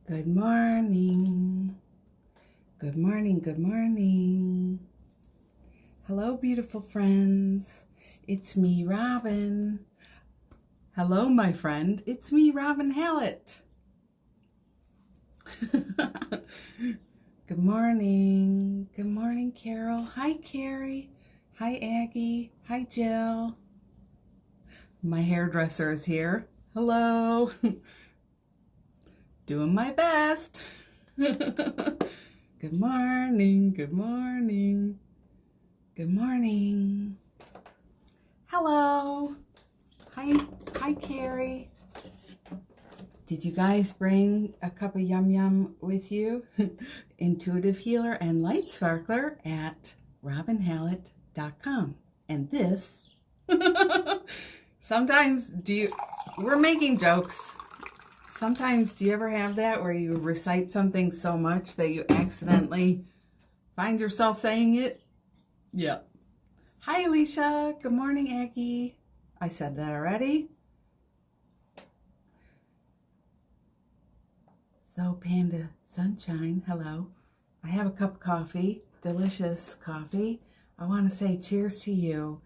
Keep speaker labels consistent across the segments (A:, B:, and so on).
A: Good morning. Good morning. Good morning. Hello, beautiful friends. It's me, Robin. Hello, my friend. It's me, Robin Hallett. Good morning. Good morning, Carol. Hi, Carrie. Hi, Aggie. Hi, Jill. My hairdresser is here. Hello. Doing my best. Good morning. Good morning. Good morning. Hello. Hi, Carrie. Did you guys bring a cup of yum yum with you? Intuitive healer and light sparkler at robinhallett.com. And this, sometimes we're making jokes. Sometimes do you ever have that where you recite something so much that you accidentally find yourself saying it? Yeah. Hi, Alicia. Good morning, Aggie. I said that already. So, Panda Sunshine, hello. I have a cup of coffee, delicious coffee. I want to say cheers to you.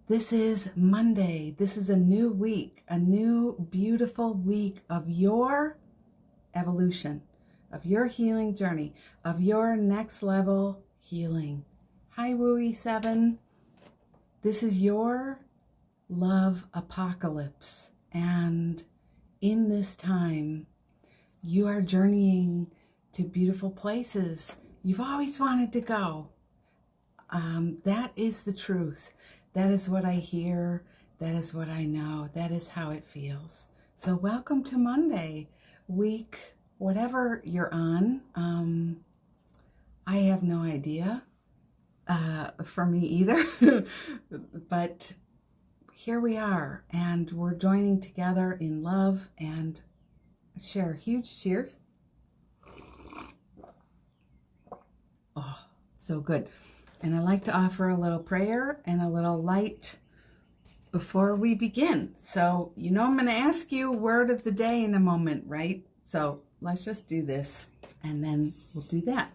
A: This is Monday. This is a new week, a new beautiful week of your evolution, of your healing journey, of your next level healing. Hi, Wooey7. This is your love apocalypse. And in this time, you are journeying to beautiful places you've always wanted to go. That is the truth. That is what I hear. That is what I know. That is how it feels. So welcome to Monday, week, whatever you're on. I have no idea for me either. But here we are, and we're joining together in love and share a huge cheers. Oh, so good. And I like to offer a little prayer and a little light before we begin. So, I'm going to ask you word of the day in a moment, right? So let's just do this and then we'll do that.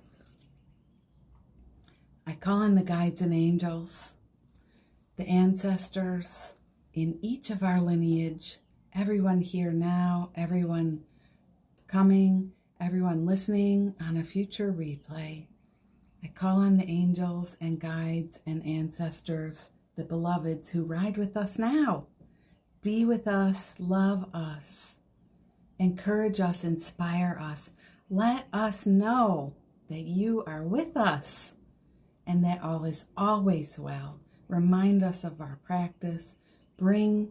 A: I call in the guides and angels, the ancestors in each of our lineage, everyone here now, everyone coming, everyone listening on a future replay. I call on the angels and guides and ancestors, the beloveds who ride with us now. Be with us, love us, encourage us, inspire us. Let us know that you are with us and that all is always well. Remind us of our practice. Bring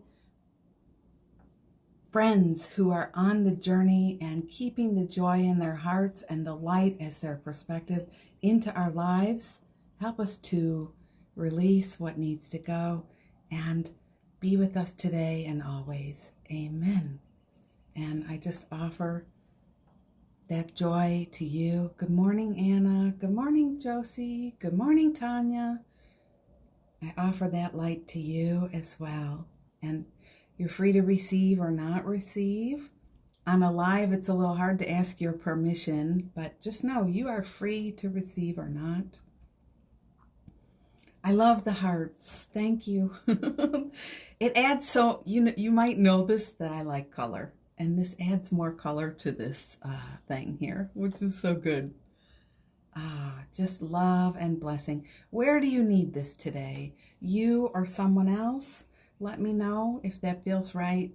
A: friends who are on the journey and keeping the joy in their hearts and the light as their perspective into our lives. Help us to release what needs to go and be with us today and always. Amen. And I just offer that joy to you. Good morning, Anna. Good morning, Josie. Good morning, Tanya. I offer that light to you as well. And you're free to receive or not receive. On a live, it's a little hard to ask your permission, but just know you are free to receive or not. I love the hearts. Thank you. It adds so, you might know this, that I like color. And this adds more color to this thing here, which is so good. Just love and blessing. Where do you need this today? You or someone else? Let me know if that feels right.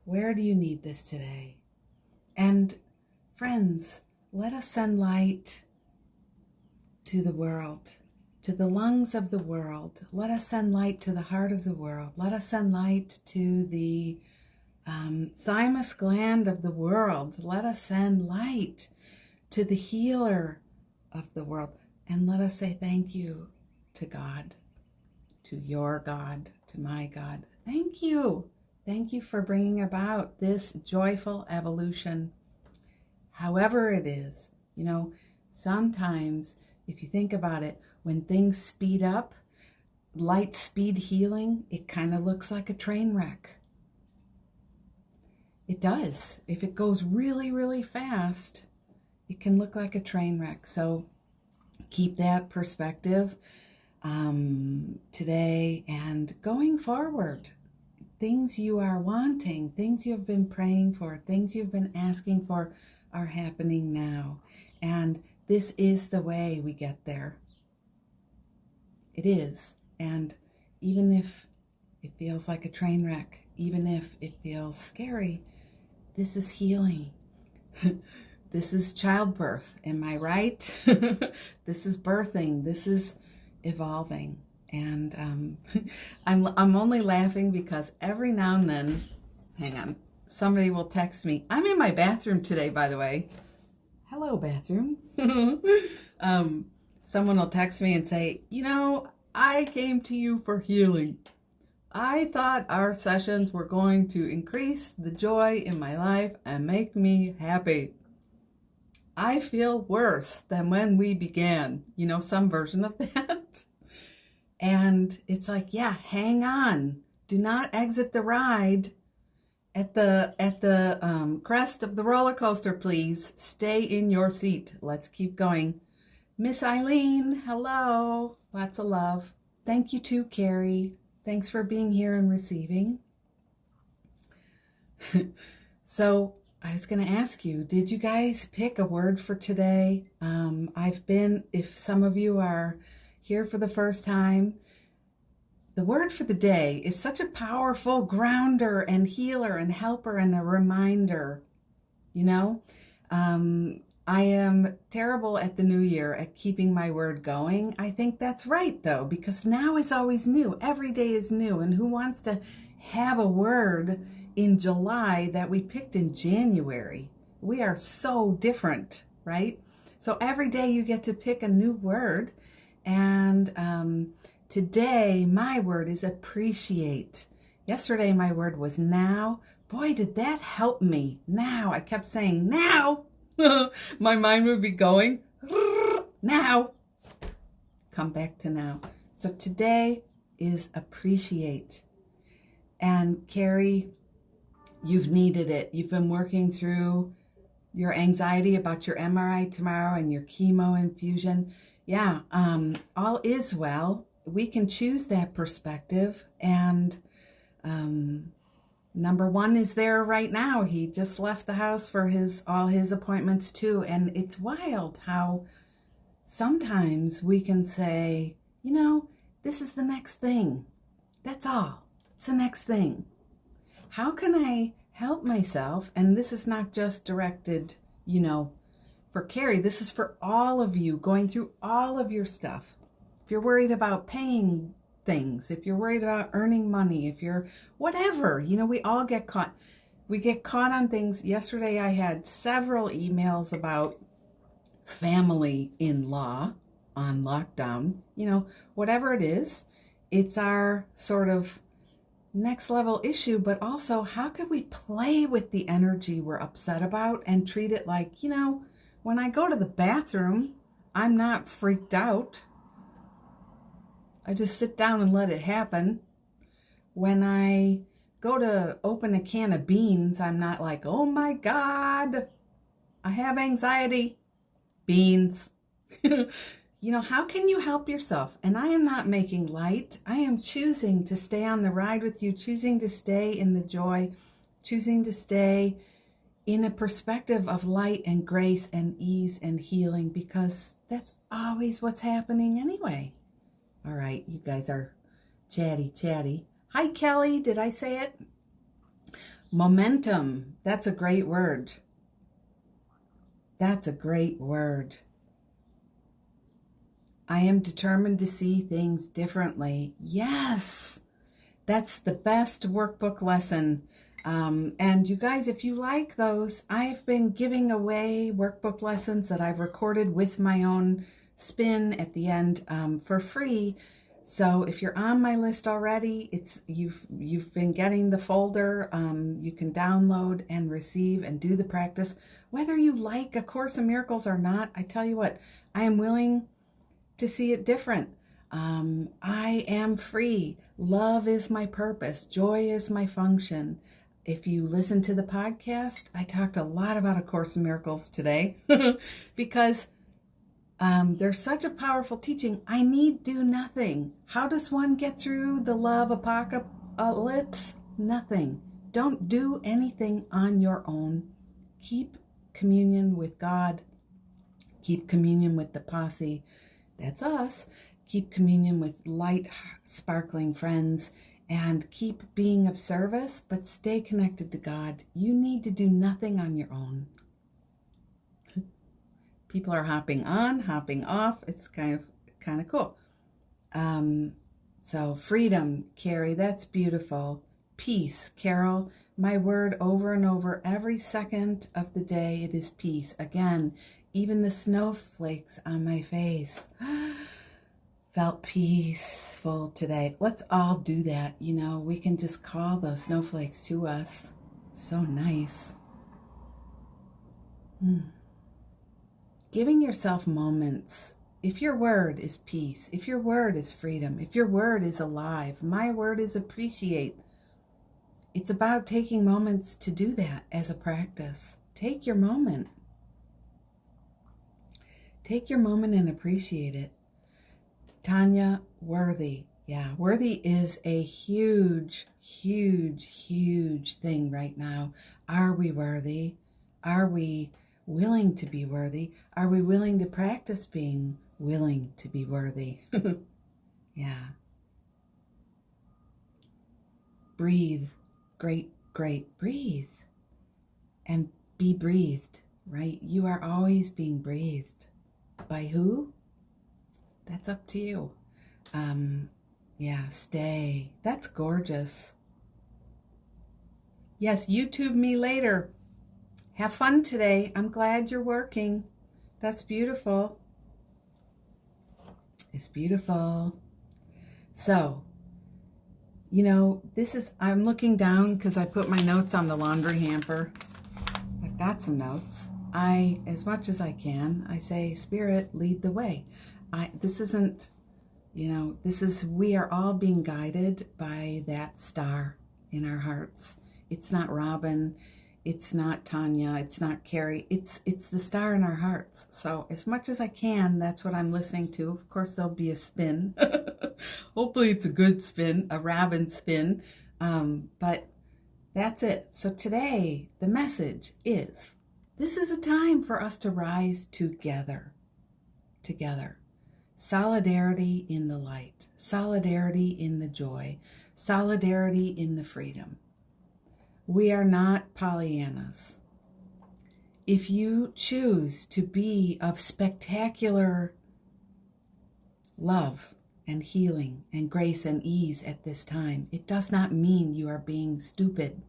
A: Where do you need this today? And friends, let us send light to the world, to the lungs of the world. Let us send light to the heart of the world. Let us send light to the thymus gland of the world. Let us send light to the healer of the world. And let us say thank you to God, to your God, to my God. Thank you. Thank you for bringing about this joyful evolution. However it is, sometimes if you think about it, when things speed up, light speed healing, it kind of looks like a train wreck. It does. If it goes really, really fast, it can look like a train wreck. So keep that perspective today and going forward. Things you are wanting, things you've been praying for, things you've been asking for are happening now. And this is the way we get there. It is. And even if it feels like a train wreck, even if it feels scary, this is healing. This is childbirth. Am I right? This is birthing. This is evolving. And I'm only laughing because every now and then, hang on, somebody will text me. I'm in my bathroom today, by the way. Hello, bathroom. Someone will text me and say, you know, I came to you for healing. I thought our sessions were going to increase the joy in my life and make me happy. I feel worse than when we began. You know, some version of that. And it's like, yeah, hang on. Do not exit the ride at the crest of the roller coaster, please. Stay in your seat. Let's keep going. Miss Eileen, hello. Lots of love. Thank you too, Carrie. Thanks for being here and receiving. So I was going to ask you, did you guys pick a word for today? If some of you are here for the first time, the word for the day is such a powerful grounder and healer and helper and a reminder. You know, I am terrible at the new year at keeping my word going. I think that's right, though, because now it's always new. Every day is new. And who wants to have a word in July that we picked in January? We are so different, right? So every day you get to pick a new word. And today, my word is appreciate. Yesterday, my word was now. Boy, did that help me. Now. I kept saying, now. My mind would be going, now. Come back to now. So today is appreciate. And Carrie, you've needed it. You've been working through your anxiety about your MRI tomorrow and your chemo infusion. Yeah, all is well. We can choose that perspective. And number one is there right now. He just left the house for all his appointments too. And it's wild how sometimes we can say, you know, this is the next thing. That's all. It's the next thing. How can I help myself? And this is not just directed, you know, for Carrie. This is for all of you going through all of your stuff. If you're worried about paying things, if you're worried about earning money, if you're whatever, you know, we all get caught. We get caught on things. Yesterday I had several emails about family-in-law on lockdown. You know, whatever it is, it's our sort of next level issue, but also how could we play with the energy we're upset about and treat it like, you know, when I go to the bathroom, I'm not freaked out. I just sit down and let it happen. When I go to open a can of beans, I'm not like, oh my God, I have anxiety. Beans. You know, how can you help yourself? And I am not making light. I am choosing to stay on the ride with you, choosing to stay in the joy, choosing to stay in a perspective of light and grace and ease and healing, because that's always what's happening anyway. All right, you guys are chatty. Hi, Kelly. Did I say it? Momentum. That's a great word. That's a great word. I am determined to see things differently. Yes, that's the best workbook lesson. And you guys, if you like those, I've been giving away workbook lessons that I've recorded with my own spin at the end for free. So if you're on my list already, you've been getting the folder. You can download and receive and do the practice. Whether you like A Course in Miracles or not, I tell you what, I am willing to see it different. I am free. Love is my purpose. Joy is my function. If you listen to the podcast, I talked a lot about A Course in Miracles today because there's such a powerful teaching. I need do nothing. How does one get through the love apocalypse? Nothing. Don't do anything on your own. Keep communion with God. Keep communion with the posse. That's us. Keep communion with light, sparkling friends. And keep being of service, but stay connected to God. You need to do nothing on your own. People are hopping on, hopping off. It's kind of cool. So freedom, Carrie, that's beautiful. Peace, Carol. My word over and over every second of the day, it is peace. Again, even the snowflakes on my face felt peaceful today. Let's all do that. You know, we can just call those snowflakes to us. So nice. Giving yourself moments. If your word is peace, if your word is freedom, if your word is alive, my word is appreciate. It's about taking moments to do that as a practice. Take your moment. Take your moment and appreciate it. Tanya, worthy. Yeah, worthy is a huge, huge, huge thing right now. Are we worthy? Are we willing to be worthy? Are we willing to practice being willing to be worthy? Yeah. Breathe. Great, great. Breathe. And be breathed, right? You are always being breathed. By who? That's up to you. Yeah, stay. That's gorgeous. Yes, YouTube me later. Have fun today. I'm glad you're working. That's beautiful. It's beautiful. So, you know, I'm looking down because I put my notes on the laundry hamper. I've got some notes. As much as I can, I say, Spirit, lead the way. We are all being guided by that star in our hearts. It's not Robin, it's not Tanya, it's not Carrie, it's the star in our hearts. So as much as I can, that's what I'm listening to. Of course, there'll be a spin. Hopefully it's a good spin, a Robin spin. But that's it. So today, the message is, this is a time for us to rise together. Solidarity in the light, solidarity in the joy, solidarity in the freedom. We are not Pollyannas. If you choose to be of spectacular love and healing and grace and ease at this time, it does not mean you are being stupid.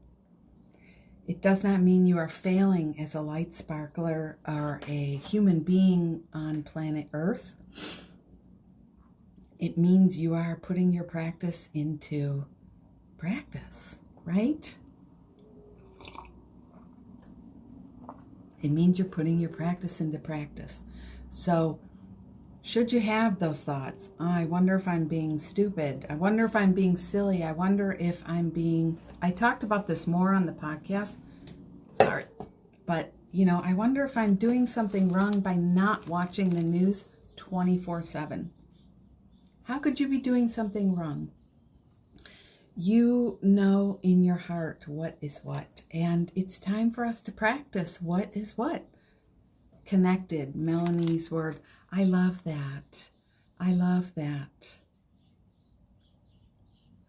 A: It does not mean you are failing as a light sparkler or a human being on planet Earth. It means you are putting your practice into practice, right? It means you're putting your practice into practice. So, should you have those thoughts, I wonder if I'm being stupid. I wonder if I'm being silly. I wonder if I talked about this more on the podcast. Sorry. But, I wonder if I'm doing something wrong by not watching the news 24/7. How could you be doing something wrong? You know in your heart what is what, and it's time for us to practice what is what. Connected, Melanie's word. I love that. I love that.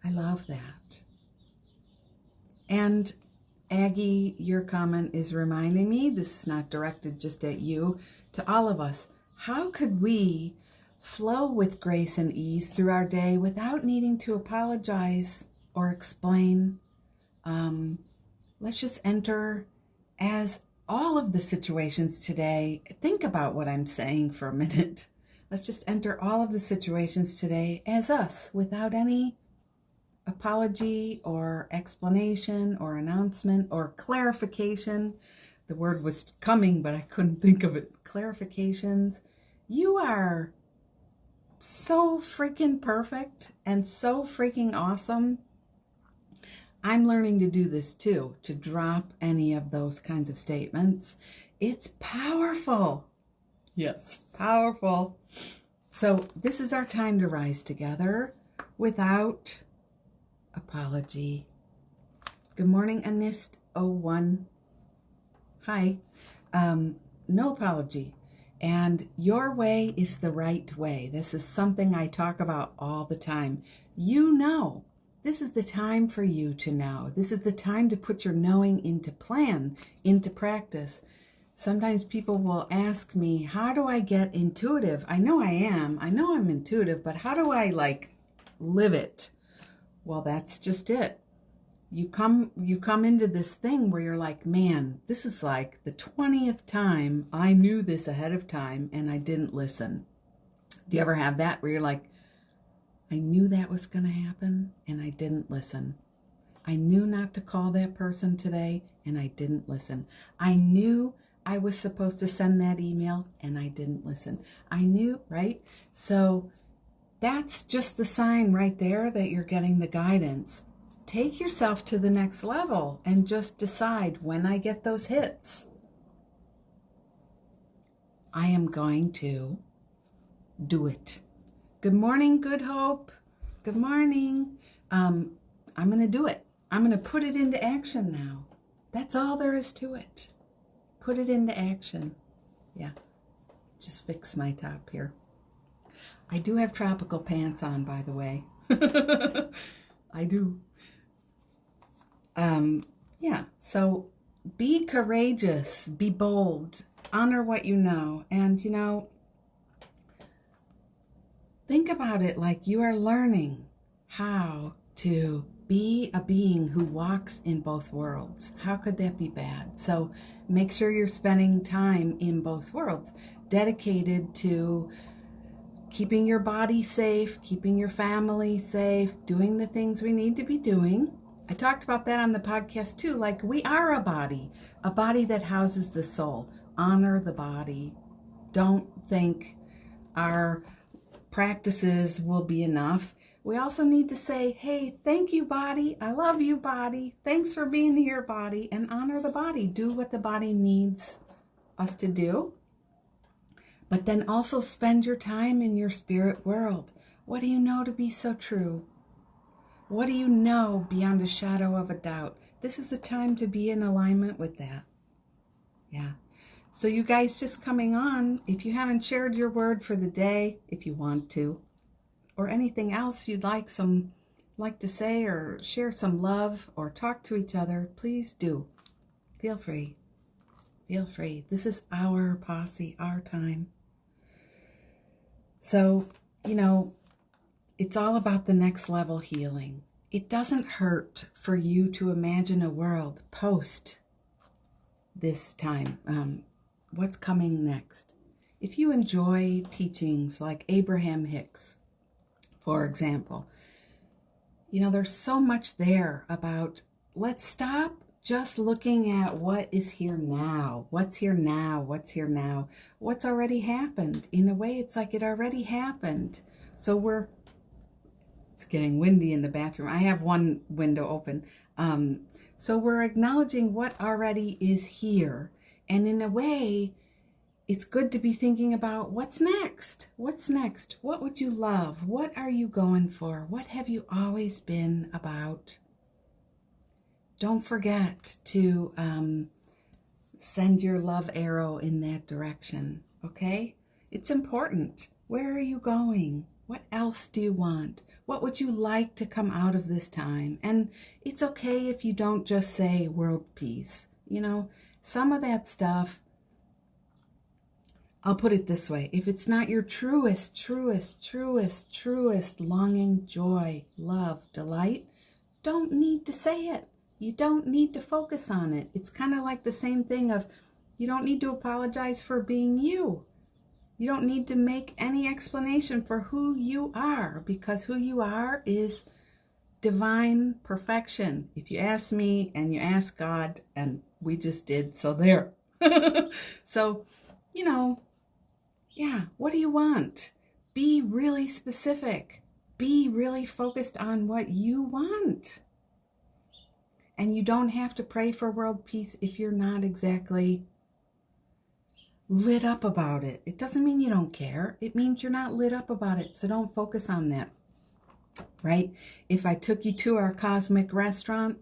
A: I love that. And Aggie, your comment is reminding me, this is not directed just at you, to all of us. How could we flow with grace and ease through our day without needing to apologize or explain? Let's just enter as all of the situations today. Think about what I'm saying for a minute. Let's just enter all of the situations today as us without any apology or explanation or announcement or clarification. The word was coming, but I couldn't think of it. Clarifications. You are so freaking perfect and so freaking awesome. I'm learning to do this too, to drop any of those kinds of statements. It's powerful. Yes, powerful. So this is our time to rise together without apology. Good morning, Anist01. Hi. No apology. And your way is the right way. This is something I talk about all the time. You know. This is the time for you to know. This is the time to put your knowing into plan, into practice. Sometimes people will ask me, how do I get intuitive? I know I am. I know I'm intuitive, but how do I live it? Well, that's just it. You come into this thing where you're like, man, this is like the 20th time I knew this ahead of time and I didn't listen. Do you ever have that where you're like, I knew that was going to happen and I didn't listen. I knew not to call that person today and I didn't listen. I knew I was supposed to send that email and I didn't listen. I knew, right? So that's just the sign right there that you're getting the guidance. Take yourself to the next level and just decide, when I get those hits, I am going to do it. Good morning, Good Hope. Good morning. I'm going to do it. I'm going to put it into action now. That's all there is to it. Put it into action. Yeah. Just fix my top here. I do have tropical pants on, by the way. I do. Yeah. So be courageous, be bold, honor what you know. And, think about it like you are learning how to be a being who walks in both worlds. How could that be bad? So make sure you're spending time in both worlds, dedicated to keeping your body safe, keeping your family safe, doing the things we need to be doing. I talked about that on the podcast too. Like, we are a body that houses the soul. Honor the body. Don't think our practices will be enough. We also need to say, hey, thank you, body. I love you, body. Thanks for being here, body. And honor the body. Do what the body needs us to do. But then also spend your time in your spirit world. What do you know to be so true? What do you know beyond a shadow of a doubt? This is the time to be in alignment with that. Yeah. So you guys just coming on, if you haven't shared your word for the day, if you want to, or anything else you'd like to say or share some love or talk to each other, please do. Feel free. Feel free. This is our posse, our time. So, it's all about the next level healing. It doesn't hurt for you to imagine a world post this time. What's coming next? If you enjoy teachings like Abraham Hicks, for example, there's so much there about, let's stop just looking at what is here now. What's here now? What's here now? What's already happened? In a way, it's like it already happened. So it's getting windy in the bathroom. I have one window open. So we're acknowledging what already is here. And in a way, it's good to be thinking about what's next. What's next? What would you love? What are you going for? What have you always been about? Don't forget to send your love arrow in that direction, okay? It's important. Where are you going? What else do you want? What would you like to come out of this time? And it's okay if you don't just say world peace. Some of that stuff, I'll put it this way. If it's not your truest longing, joy, love, delight, don't need to say it. You don't need to focus on it. It's kind of like the same thing of, you don't need to apologize for being you. You don't need to make any explanation for who you are, because who you are is divine perfection. If you ask me and you ask God, and we just did, so there. So, yeah, what do you want? Be really specific. Be really focused on what you want. And you don't have to pray for world peace if you're not exactly lit up about it. It doesn't mean you don't care. It means you're not lit up about it. So don't focus on that, right? If I took you to our cosmic restaurant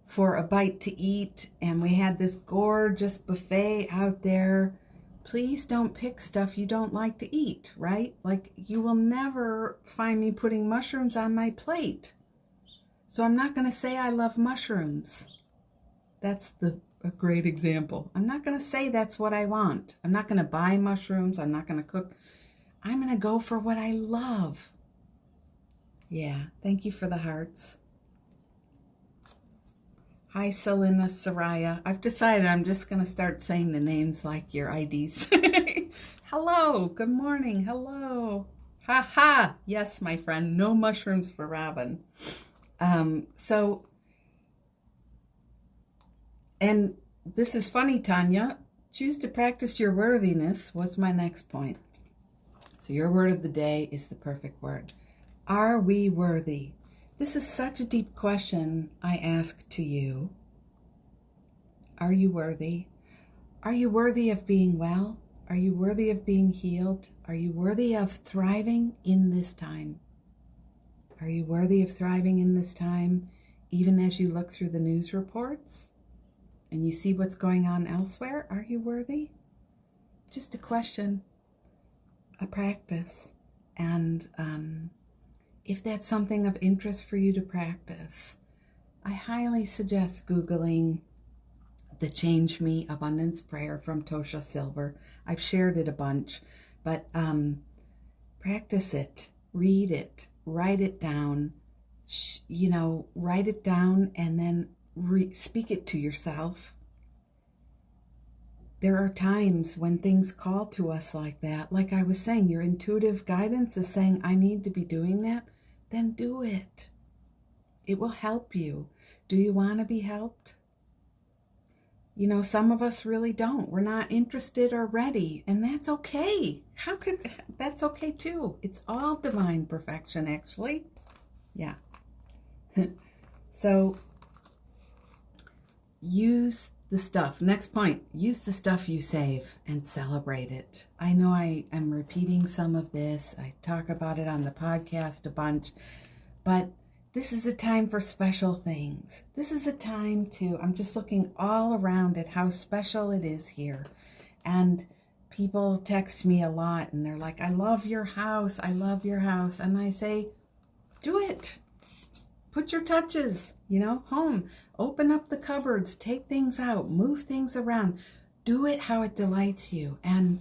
A: for a bite to eat and we had this gorgeous buffet out there, please don't pick stuff you don't like to eat, right? Like, you will never find me putting mushrooms on my plate. So I'm not going to say I love mushrooms. That's a great example. I'm not going to say that's what I want. I'm not going to buy mushrooms. I'm not going to cook. I'm going to go for what I love. Yeah, thank you for the hearts. Hi, Selena Soraya. I've decided I'm just going to start saying the names like your IDs. Hello, good morning, hello. Ha ha, yes, my friend, no mushrooms for Robin. And this is funny, Tanya. Choose to practice your worthiness was my next point. So your word of the day is the perfect word. Are we worthy? This is such a deep question I ask to you. Are you worthy? Are you worthy of being well? Are you worthy of being healed? Are you worthy of thriving in this time? Are you worthy of thriving in this time, even as you look through the news reports and you see what's going on elsewhere? Are you worthy? Just a question, a practice. And if that's something of interest for you to practice, I highly suggest Googling the Change Me Abundance Prayer from Tosha Silver. I've shared it a bunch, but practice it, read it, write it down, write it down and then speak it to yourself. There are times when things call to us like that. Like I was saying, your intuitive guidance is saying, I need to be doing that. Then do it. It will help you. Do you want to be helped? Some of us really don't. We're not interested or ready, and that's okay. That's okay too. It's all divine perfection, actually. Yeah. So use the stuff. Next point, use the stuff you save and celebrate it. I know I am repeating some of this. I talk about it on the podcast a bunch, but this is a time for special things. This is a time I'm just looking all around at how special it is here. And people text me a lot and they're like, I love your house. I love your house. And I say, do it. Put your touches, home. Open up the cupboards, take things out, move things around. Do it how it delights you. And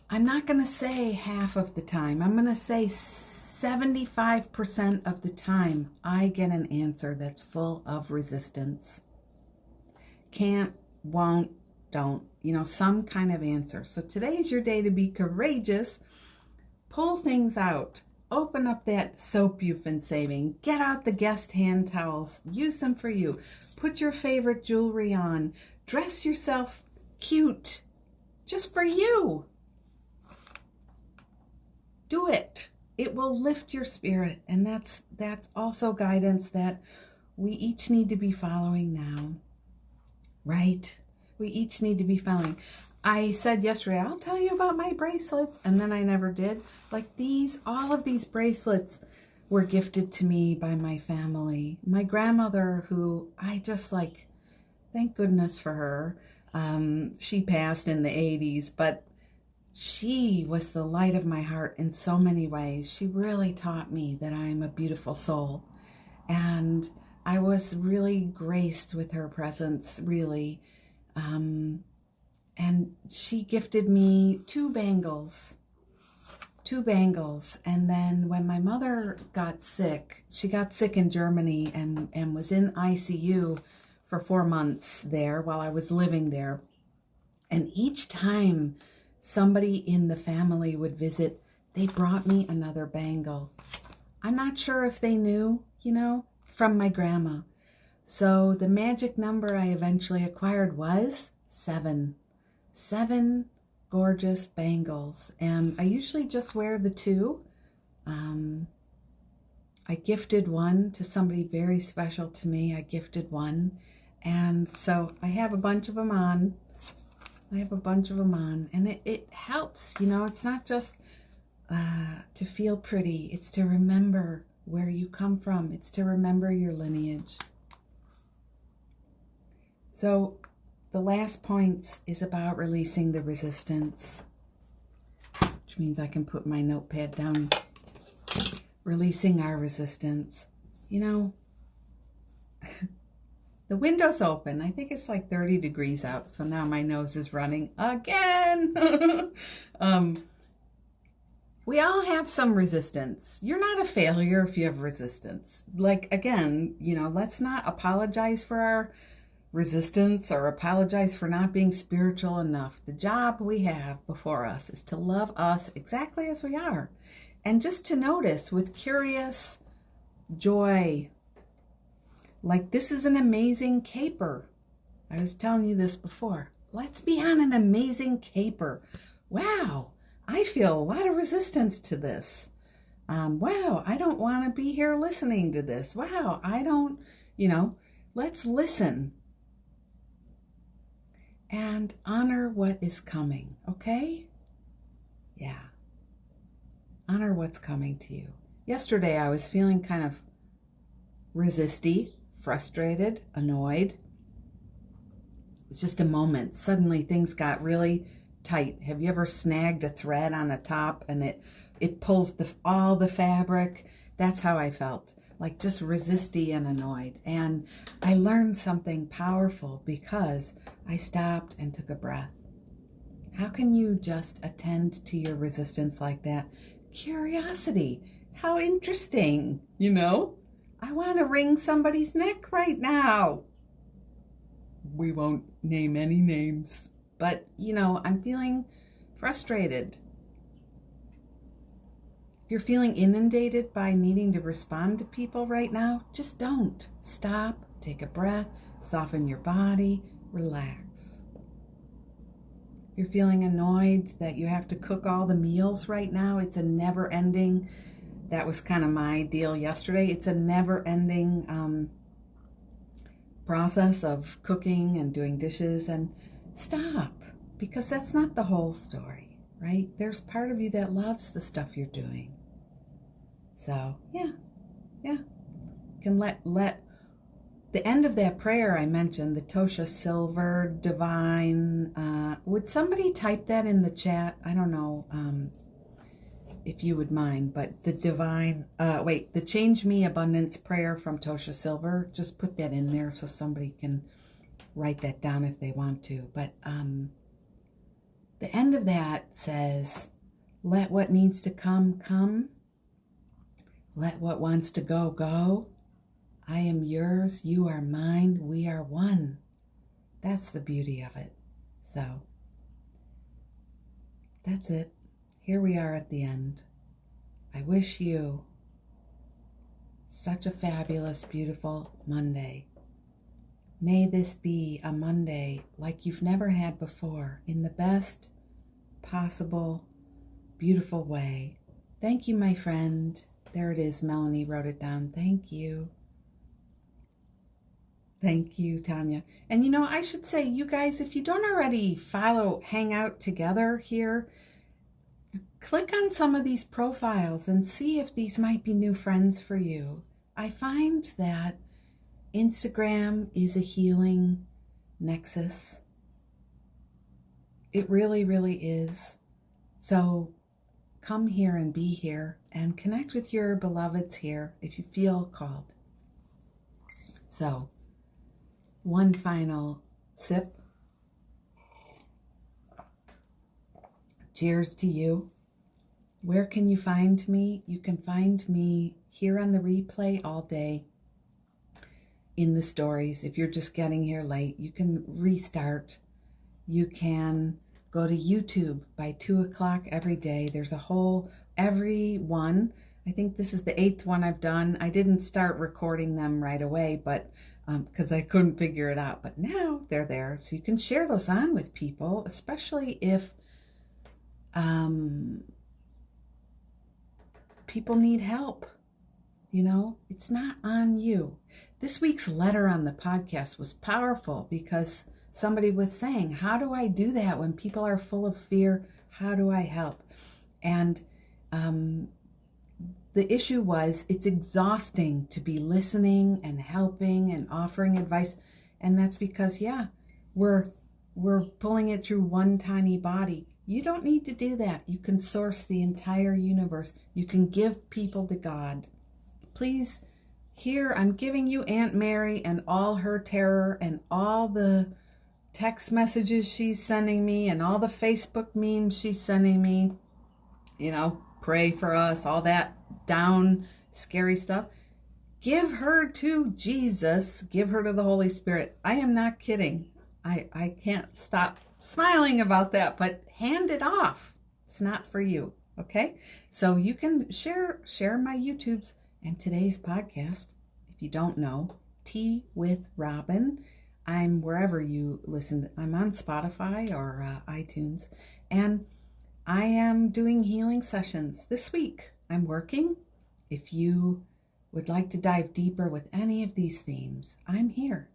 A: I'm not going to say half of the time. I'm going to say 75% of the time I get an answer that's full of resistance. Can't, won't, don't. Some kind of answer. So today is your day to be courageous. Pull things out. Open up that soap you've been saving. Get out the guest hand towels. Use them for you. Put your favorite jewelry on. Dress yourself cute. Just for you. Do it. It will lift your spirit. And that's also guidance that we each need to be following now. Right? We each need to be following. I said yesterday, I'll tell you about my bracelets, and then I never did. Like all of these bracelets were gifted to me by my family. My grandmother, who I just thank goodness for her. She passed in the 80s, but she was the light of my heart in so many ways. She really taught me that I'm a beautiful soul. And I was really graced with her presence, really. And she gifted me two bangles. And then when my mother got sick, she got sick in Germany and was in ICU for 4 months there while I was living there. And each time somebody in the family would visit, they brought me another bangle. I'm not sure if they knew, from my grandma. So the magic number I eventually acquired was 7. 7 gorgeous bangles, and I usually just wear the 2. I gifted one to somebody very special to me. I gifted one. And so I have a bunch of them on. And it helps, you know, it's not just to feel pretty. It's to remember where you come from. It's to remember your lineage. So the last point is about releasing the resistance, which means I can put my notepad down. Releasing our resistance. You know, the window's open. I think it's like 30 degrees out. So now my nose is running again. We all have some resistance. You're not a failure if you have resistance. Like, again, you know, let's not apologize for our resistance or apologize for not being spiritual enough. The job we have before us is to love us exactly as we are. And just to notice with curious joy, like this is an amazing caper. I was telling you this before. Let's be on an amazing caper. Wow, I feel a lot of resistance to this. Wow, I don't want to be here listening to this. Wow, I don't, you know, let's listen and honor what is coming, okay? Yeah. Honor what's coming to you. Yesterday, I was feeling kind of resisty, frustrated, annoyed. It was just a moment. Suddenly, things got really tight. Have you ever snagged a thread on a top and it pulls all the fabric? That's how I felt, like just resisty and annoyed. And I learned something powerful because I stopped and took a breath. How can you just attend to your resistance like that? Curiosity. How interesting, you know? I want to wring somebody's neck right now. We won't name any names, but, you know, I'm feeling frustrated. If you're feeling inundated by needing to respond to people right now, just don't. Stop, take a breath, soften your body, relax. You're feeling annoyed that you have to cook all the meals right now. It's a never-ending, that was kind of my deal yesterday. It's a never-ending process of cooking and doing dishes. And stop, because that's not the whole story, right? There's part of you that loves the stuff you're doing. So, yeah. You can let the end of that prayer I mentioned, the Tosha Silver Divine, would somebody type that in the chat? I don't know if you would mind, but the Divine, the Change Me Abundance prayer from Tosha Silver, just put that in there so somebody can write that down if they want to. But the end of that says, let what needs to come, come. Let what wants to go, go. I am yours, you are mine, we are one. That's the beauty of it. So, that's it. Here we are at the end. I wish you such a fabulous, beautiful Monday. May this be a Monday like you've never had before, in the best possible, beautiful way. Thank you, my friend. There it is. Melanie wrote it down. Thank you. Thank you, Tanya. And you know, I should say, you guys, if you don't already hang out together here, click on some of these profiles and see if these might be new friends for you. I find that Instagram is a healing nexus. It really, really is. So come here and be here and connect with your beloveds here if you feel called. So, one final sip. Cheers to you. Where can you find me? You can find me here on the replay all day in the stories. If you're just getting here late, you can restart. You can go to YouTube by 2 o'clock every day. There's every one. I think this is the 8th one I've done. I didn't start recording them right away, but because I couldn't figure it out. But now they're there. So you can share those on with people, especially if people need help. You know, it's not on you. This week's letter on the podcast was powerful because somebody was saying, how do I do that when people are full of fear? How do I help? And the issue was it's exhausting to be listening and helping and offering advice. And that's because, we're pulling it through one tiny body. You don't need to do that. You can source the entire universe. You can give people to God. Please, here I'm giving you Aunt Mary and all her terror and all the text messages she's sending me and all the Facebook memes she's sending me. You know, pray for us, all that down, scary stuff. Give her to Jesus. Give her to the Holy Spirit. I am not kidding. I can't stop smiling about that, but hand it off. It's not for you, okay? So you can share my YouTubes and today's podcast. If you don't know, Tea with Robin. I'm wherever you listen. I'm on Spotify or iTunes. And I am doing healing sessions this week. I'm working. If you would like to dive deeper with any of these themes, I'm here.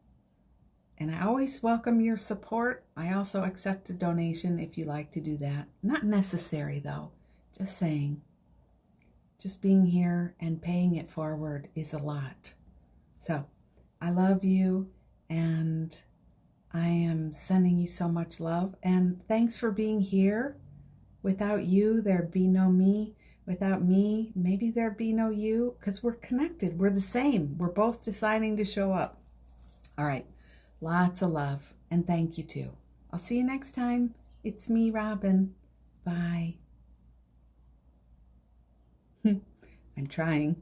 A: And I always welcome your support. I also accept a donation if you like to do that. Not necessary though, just saying. Just being here and paying it forward is a lot. So I love you and I am sending you so much love. And thanks for being here. Without you, there'd be no me. Without me, maybe there'd be no you, because we're connected. We're the same. We're both deciding to show up. All right. Lots of love. And thank you too. I'll see you next time. It's me, Robin. Bye. I'm trying.